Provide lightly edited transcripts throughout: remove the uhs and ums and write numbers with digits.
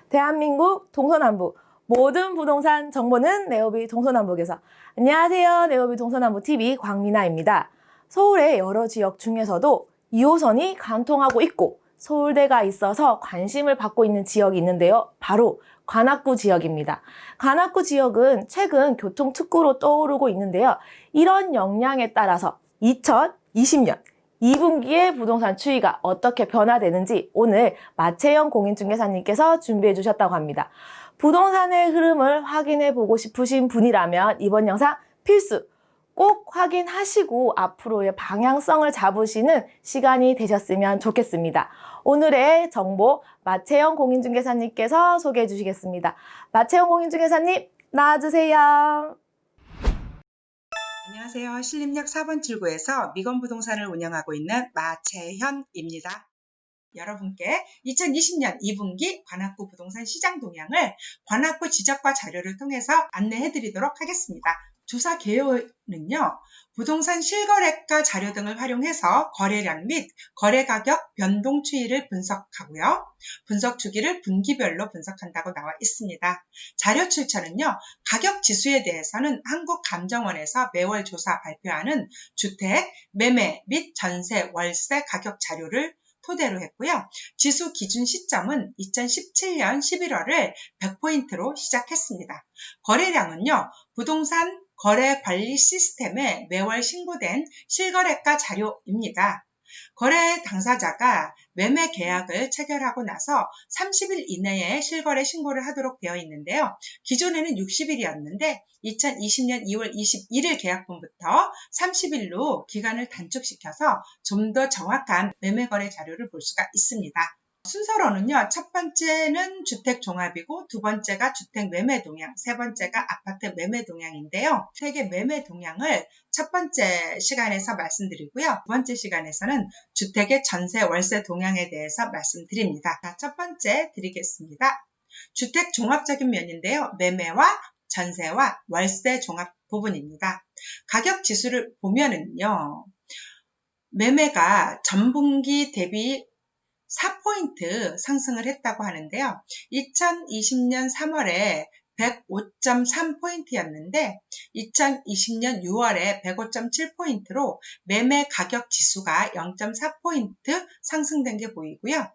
대한민국 동서남북 모든 부동산 정보는 네오비 동서남북에서. 안녕하세요. 네오비 동서남북TV 광미나입니다. 서울의 여러 지역 중에서도 2호선이 관통하고 있고 서울대가 있어서 관심을 받고 있는 지역이 있는데요. 바로 관악구 지역입니다. 관악구 지역은 최근 교통특구로 떠오르고 있는데요. 이런 역량에 따라서 2020년 2분기의 부동산 추이가 어떻게 변화되는지 오늘 마채영 공인중개사님께서 준비해 주셨다고 합니다. 부동산의 흐름을 확인해 보고 싶으신 분이라면 이번 영상 필수 꼭 확인하시고 앞으로의 방향성을 잡으시는 시간이 되셨으면 좋겠습니다. 오늘의 정보 마채영 공인중개사님께서 소개해 주시겠습니다. 마채영 공인중개사님 나와주세요. 안녕하세요. 신림역 4번 출구에서 미건부동산을 운영하고 있는 마채현입니다. 여러분께 2020년 2분기 관악구 부동산 시장 동향을 관악구 지적과 자료를 통해서 안내해 드리도록 하겠습니다. 조사 개요는요, 부동산 실거래가 자료 등을 활용해서 거래량 및 거래 가격 변동 추이를 분석하고요. 분석 주기를 분기별로 분석한다고 나와 있습니다. 자료 출처는요, 가격 지수에 대해서는 한국감정원에서 매월 조사 발표하는 주택, 매매 및 전세, 월세 가격 자료를 토대로 했고요. 지수 기준 시점은 2017년 11월을 100포인트로 시작했습니다. 거래량은요, 부동산 거래 관리 시스템에 매월 신고된 실거래가 자료입니다. 거래 당사자가 매매 계약을 체결하고 나서 30일 이내에 실거래 신고를 하도록 되어 있는데요. 기존에는 60일이었는데 2020년 2월 21일 계약분부터 30일로 기간을 단축시켜서 좀 더 정확한 매매 거래 자료를 볼 수가 있습니다. 순서로는요, 첫 번째는 주택 종합이고 두 번째가 주택 매매 동향, 세 번째가 아파트 매매 동향인데요. 주택의 매매 동향을 첫 번째 시간에서 말씀드리고요. 두 번째 시간에서는 주택의 전세, 월세 동향에 대해서 말씀드립니다. 자, 첫 번째 드리겠습니다. 주택 종합적인 면인데요. 매매와 전세와 월세 종합 부분입니다. 가격 지수를 보면은요, 매매가 전분기 대비 4포인트 상승을 했다고 하는데요. 2020년 3월에 105.3포인트였는데 2020년 6월에 105.7포인트로 매매 가격 지수가 0.4포인트 상승된 게 보이고요.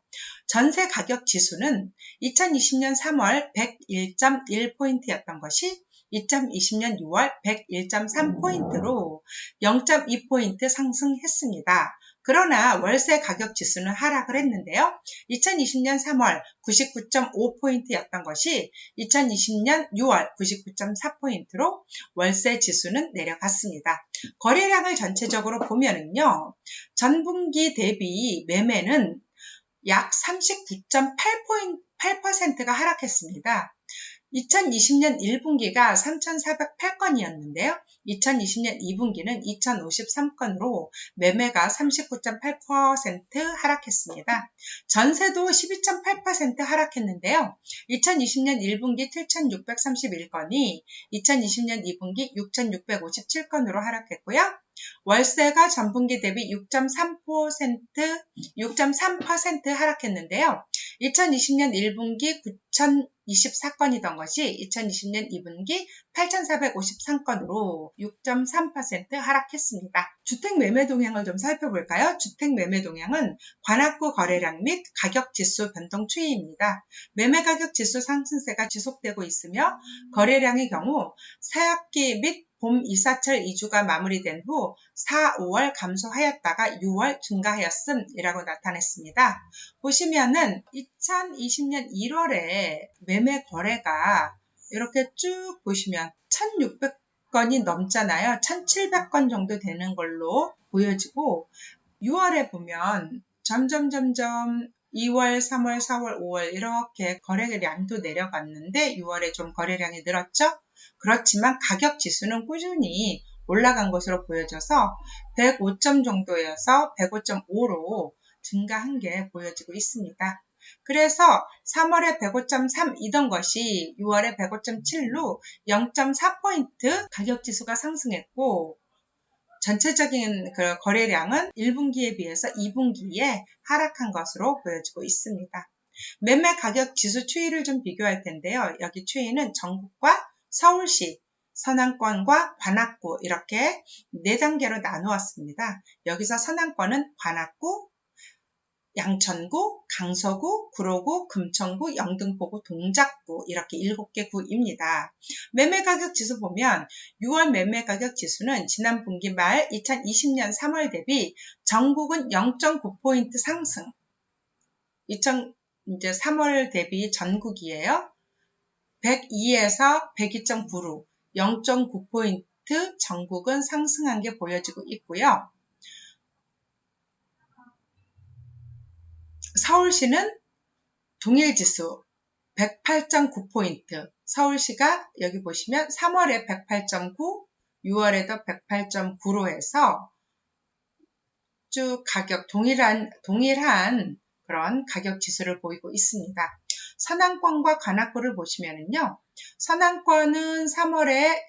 전세 가격 지수는 2020년 3월 101.1포인트였던 것이 2020년 6월 101.3포인트로 0.2포인트 상승했습니다. 그러나 월세 가격 지수는 하락을 했는데요. 2020년 3월 99.5포인트였던 것이 2020년 6월 99.4포인트로 월세 지수는 내려갔습니다. 거래량을 전체적으로 보면은요, 전분기 대비 매매는 약 39.8%가 하락했습니다. 2020년 1분기가 3,408건이었는데요. 2020년 2분기는 2,053건으로 매매가 39.8% 하락했습니다. 전세도 12.8% 하락했는데요. 2020년 1분기 7,631건이 2020년 2분기 6,657건으로 하락했고요. 월세가 전분기 대비 6.3% 하락했는데요. 2020년 1분기 9,024건이던 것이 2020년 2분기 8,453건으로 6.3% 하락했습니다. 주택 매매 동향을 좀 살펴볼까요? 주택 매매 동향은 관악구 거래량 및 가격 지수 변동 추이입니다. 매매 가격 지수 상승세가 지속되고 있으며 거래량의 경우 새학기 및 봄 이사철 이주가 마무리된 후 4, 5월 감소하였다가 6월 증가하였음이라고 나타냈습니다. 보시면은 2020년 1월에 매매 거래가 이렇게 쭉 보시면 1,600건이 넘잖아요. 1,700건 정도 되는 걸로 보여지고 6월에 보면 점점 2월, 3월, 4월, 5월 이렇게 거래량도 내려갔는데 6월에 좀 거래량이 늘었죠. 그렇지만 가격 지수는 꾸준히 올라간 것으로 보여져서 105점 정도여서 105.5로 증가한 게 보여지고 있습니다. 그래서 3월에 105.3이던 것이 6월에 105.7로 0.4포인트 가격 지수가 상승했고 전체적인 그 거래량은 1분기에 비해서 2분기에 하락한 것으로 보여지고 있습니다. 매매 가격 지수 추이를 좀 비교할 텐데요. 여기 추이는 전국과 서울시, 서남권과 관악구 이렇게 4단계로 나누었습니다. 여기서 서남권은 관악구, 양천구, 강서구, 구로구, 금천구, 영등포구, 동작구 이렇게 7개 구입니다. 매매가격 지수 보면 6월 매매가격 지수는 지난 분기 말 2020년 3월 대비 전국은 0.9포인트 상승. 이제 3월 대비 전국이에요. 102에서 102.9로 0.9포인트 전국은 상승한 게 보여지고 있고요. 서울시는 동일지수 108.9포인트. 서울시가 여기 보시면 3월에 108.9, 6월에도 108.9로 해서 쭉 가격 동일한 그런 가격 지수를 보이고 있습니다. 서남권과 관악구를 보시면은요. 서남권은 3월에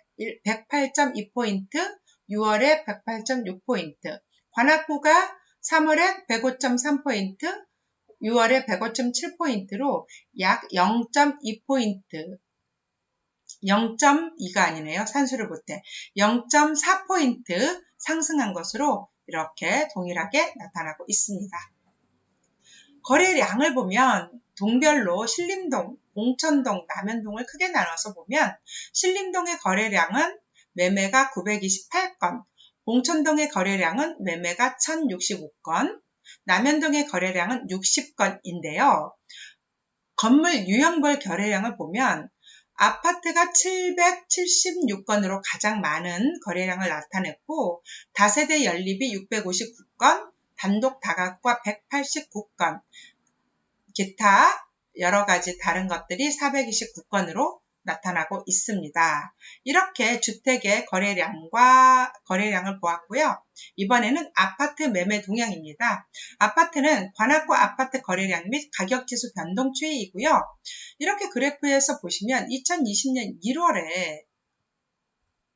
108.2포인트, 6월에 108.6포인트. 관악구가 3월에 105.3포인트, 6월에 105.7포인트로 약 0.2포인트, 0.2가 아니네요. 산수를 못해. 0.4포인트 상승한 것으로 이렇게 동일하게 나타나고 있습니다. 거래량을 보면 동별로 신림동, 봉천동, 남현동을 크게 나눠서 보면 신림동의 거래량은 매매가 928건, 봉천동의 거래량은 매매가 1065건, 남현동의 거래량은 60건인데요. 건물 유형별 거래량을 보면 아파트가 776건으로 가장 많은 거래량을 나타냈고 다세대 연립이 659건, 단독 다가구가 189건, 기타 여러 가지 다른 것들이 429건으로 나타나고 있습니다. 이렇게 주택의 거래량을 보았고요. 이번에는 아파트 매매 동향입니다. 아파트는 관악구 아파트 거래량 및 가격지수 변동 추이이고요. 이렇게 그래프에서 보시면 2020년 1월에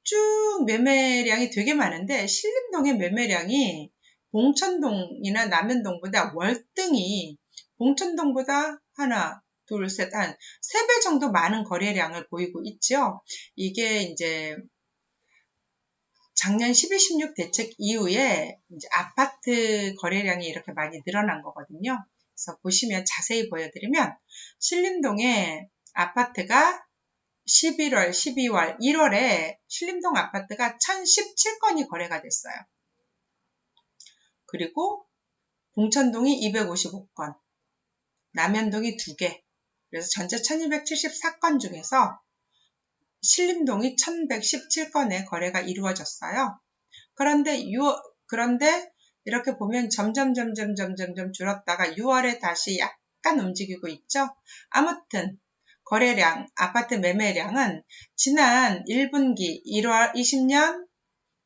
쭉 매매량이 되게 많은데 신림동의 매매량이 봉천동이나 남현동보다 월등히 봉천동보다 하나, 둘, 셋, 한 3배 정도 많은 거래량을 보이고 있죠. 이게 이제 작년 12.16 대책 이후에 이제 아파트 거래량이 이렇게 많이 늘어난 거거든요. 그래서 보시면 자세히 보여드리면 신림동의 아파트가 11월, 12월, 1월에 신림동 아파트가 1017건이 거래가 됐어요. 그리고 봉천동이 255건, 남현동이 2개, 그래서 전체 1274건 중에서 신림동이 1117건의 거래가 이루어졌어요. 그런데 이렇게 보면 점점 줄었다가 6월에 다시 약간 움직이고 있죠. 아무튼 거래량, 아파트 매매량은 지난 1분기 20년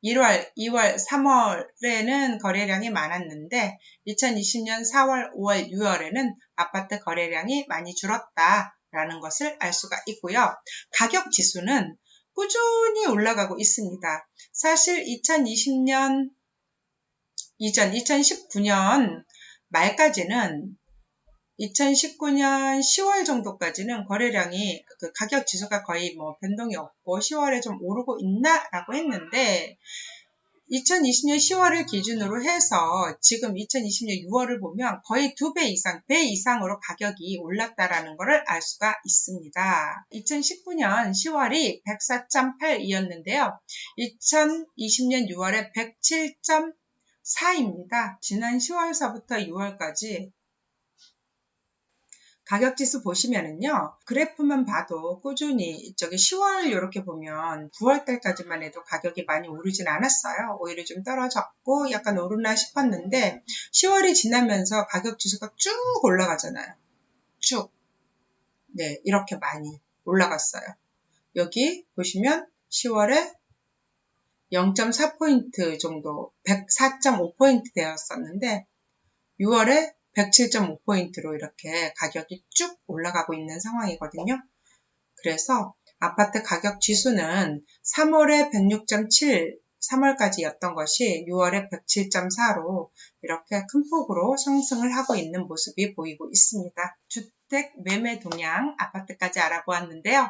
1월, 2월, 3월에는 거래량이 많았는데 2020년 4월, 5월, 6월에는 아파트 거래량이 많이 줄었다라는 것을 알 수가 있고요. 가격 지수는 꾸준히 올라가고 있습니다. 사실 2020년 이전 2019년 말까지는 2019년 10월 정도까지는 거래량이 가격 지수가 거의 변동이 없고 10월에 좀 오르고 있나라고 했는데 2020년 10월을 기준으로 해서 지금 2020년 6월을 보면 거의 2배 이상, 배 이상으로 가격이 올랐다라는 것을 알 수가 있습니다. 2019년 10월이 104.8이었는데요. 2020년 6월에 107.4입니다. 지난 10월서부터 6월까지 가격지수 보시면은요, 그래프만 봐도 꾸준히 이쪽에 10월 이렇게 보면 9월달까지만 해도 가격이 많이 오르진 않았어요. 오히려 좀 떨어졌고 약간 오르나 싶었는데 10월이 지나면서 가격지수가 쭉 올라가잖아요. 쭉. 네, 이렇게 많이 올라갔어요. 여기 보시면 10월에 0.4포인트 정도, 104.5포인트 되었었는데 6월에 107.5포인트로 이렇게 가격이 쭉 올라가고 있는 상황이거든요. 그래서 아파트 가격 지수는 3월에 106.7, 3월까지였던 것이 6월에 107.4로 이렇게 큰 폭으로 상승을 하고 있는 모습이 보이고 있습니다. 주택 매매 동향 아파트까지 알아보았는데요.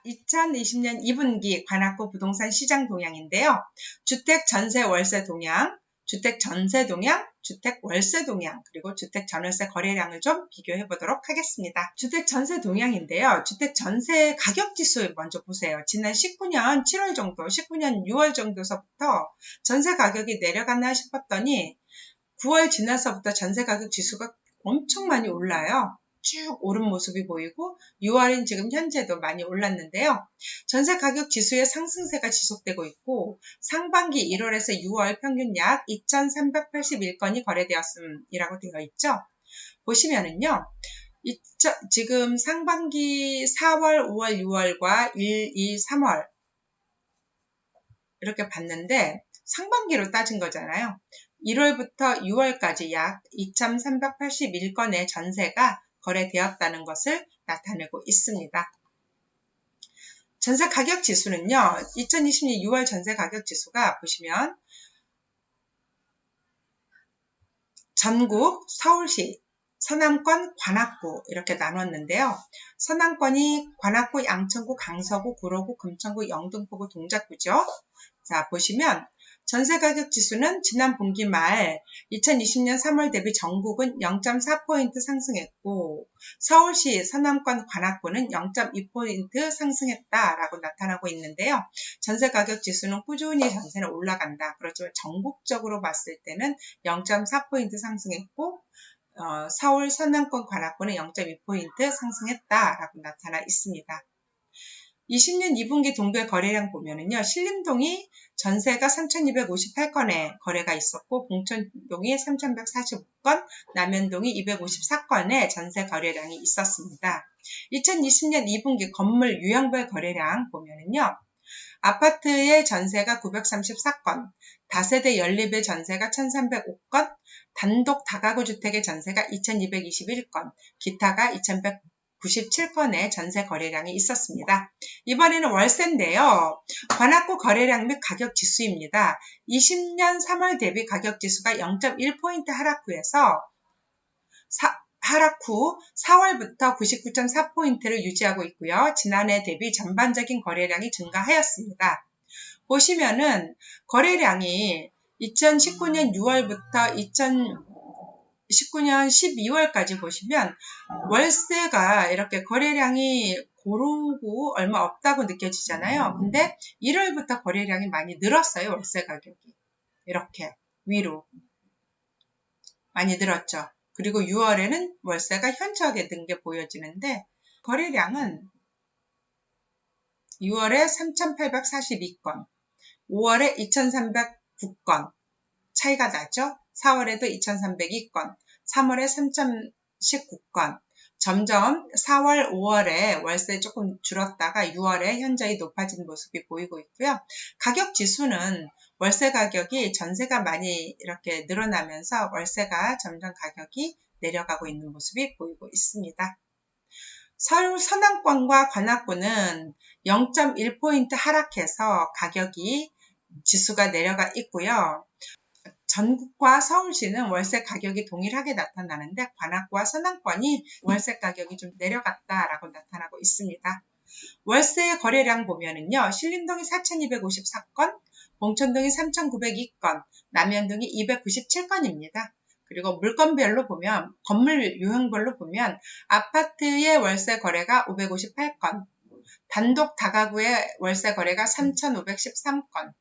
2020년 2분기 관악구 부동산 시장 동향인데요. 주택 전세 월세 동향, 주택 전세 동향, 주택 월세 동향, 그리고 주택 전월세 거래량을 좀 비교해 보도록 하겠습니다. 주택 전세 동향인데요. 주택 전세 가격 지수 먼저 보세요. 지난 19년 7월 정도, 19년 6월 정도서부터 전세 가격이 내려갔나 싶었더니 9월 지나서부터 전세 가격 지수가 엄청 많이 올라요. 쭉 오른 모습이 보이고 6월인 지금 현재도 많이 올랐는데요. 전세 가격 지수의 상승세가 지속되고 있고 상반기 1월에서 6월 평균 약 2,381건이 거래되었음이라고 되어 있죠. 보시면은요. 지금 상반기 4월, 5월, 6월과 1, 2, 3월 이렇게 봤는데 상반기로 따진 거잖아요. 1월부터 6월까지 약 2,381건의 전세가 거래되었다는 것을 나타내고 있습니다. 전세 가격 지수는요. 2020년 6월 전세 가격 지수가 보시면 전국, 서울시, 서남권, 관악구 이렇게 나눴는데요. 서남권이 관악구, 양천구, 강서구, 구로구, 금천구, 영등포구, 동작구죠. 자, 보시면 전세가격 지수는 지난 분기 말 2020년 3월 대비 전국은 0.4포인트 상승했고 서울시, 서남권, 관악구는 0.2포인트 상승했다라고 나타나고 있는데요. 전세가격 지수는 꾸준히 전세는 올라간다. 그렇지만 전국적으로 봤을 때는 0.4포인트 상승했고 서울, 서남권, 관악구는 0.2포인트 상승했다라고 나타나 있습니다. 20년 2분기 동별 거래량 보면은요, 신림동이 전세가 3,258건의 거래가 있었고, 봉천동이 3,145건, 남현동이 254건의 전세 거래량이 있었습니다. 2020년 2분기 건물 유형별 거래량 보면은요, 아파트의 전세가 934건, 다세대 연립의 전세가 1,305건, 단독 다가구 주택의 전세가 2,221건, 기타가 2,197건의 전세 거래량이 있었습니다. 이번에는 월세인데요. 관악구 거래량 및 가격 지수입니다. 20년 3월 대비 가격 지수가 0.1포인트 하락 후에서 하락 후 4월부터 99.4포인트를 유지하고 있고요. 지난해 대비 전반적인 거래량이 증가하였습니다. 보시면은 거래량이 2019년 6월부터 2019년 12월까지 보시면 월세가 이렇게 거래량이 고르고 얼마 없다고 느껴지잖아요. 근데 1월부터 거래량이 많이 늘었어요. 월세 가격이. 이렇게 위로 많이 늘었죠. 그리고 6월에는 월세가 현저하게 는 게 보여지는데 거래량은 6월에 3,842건, 5월에 2,309건 차이가 나죠. 4월에도 2,302건, 3월에 3,019건, 점점 4월, 5월에 월세 조금 줄었다가 6월에 현저히 높아진 모습이 보이고 있고요. 가격 지수는 월세 가격이 전세가 많이 이렇게 늘어나면서 월세가 점점 가격이 내려가고 있는 모습이 보이고 있습니다. 서울 서남권과 관악구는 0.1포인트 하락해서 가격이 지수가 내려가 있고요. 전국과 서울시는 월세 가격이 동일하게 나타나는데 관악구와 서남권이 월세 가격이 좀 내려갔다라고 나타나고 있습니다. 월세 거래량 보면은요. 신림동이 4,254건, 봉천동이 3,902건, 남현동이 297건입니다. 그리고 물건별로 보면 건물 유형별로 보면 아파트의 월세 거래가 558건, 단독 다가구의 월세 거래가 3,513건,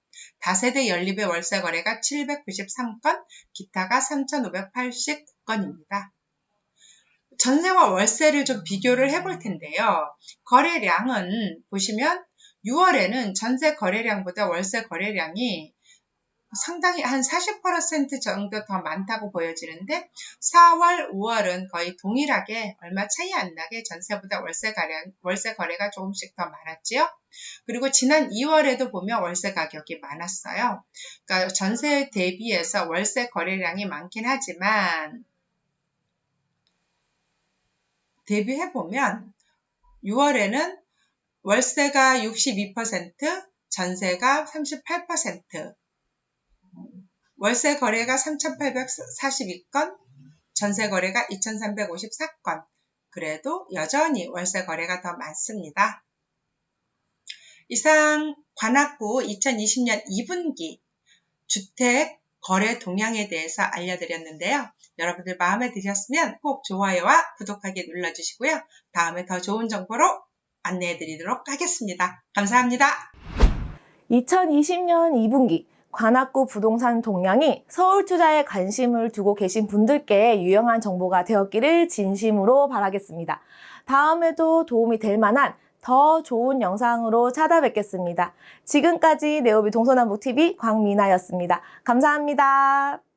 다세대 연립의 월세 거래가 793건, 기타가 3,589건입니다. 전세와 월세를 좀 비교를 해볼 텐데요. 거래량은 보시면 6월에는 전세 거래량보다 월세 거래량이 상당히 한 40% 정도 더 많다고 보여지는데 4월, 5월은 거의 동일하게 얼마 차이 안 나게 전세보다 월세 거래가 조금씩 더 많았지요. 그리고 지난 2월에도 보면 월세 가격이 많았어요. 그러니까 전세 대비해서 월세 거래량이 많긴 하지만 대비해보면 6월에는 월세가 62%, 전세가 38%, 월세 거래가 3,842건, 전세 거래가 2,354건. 그래도 여전히 월세 거래가 더 많습니다. 이상 관악구 2020년 2분기 주택 거래 동향에 대해서 알려드렸는데요. 여러분들 마음에 드셨으면 꼭 좋아요와 구독하기 눌러주시고요. 다음에 더 좋은 정보로 안내해드리도록 하겠습니다. 감사합니다. 2020년 2분기 관악구 부동산 동향이 서울 투자에 관심을 두고 계신 분들께 유용한 정보가 되었기를 진심으로 바라겠습니다. 다음에도 도움이 될 만한 더 좋은 영상으로 찾아뵙겠습니다. 지금까지 네오비 동서남북TV 광미나였습니다. 감사합니다.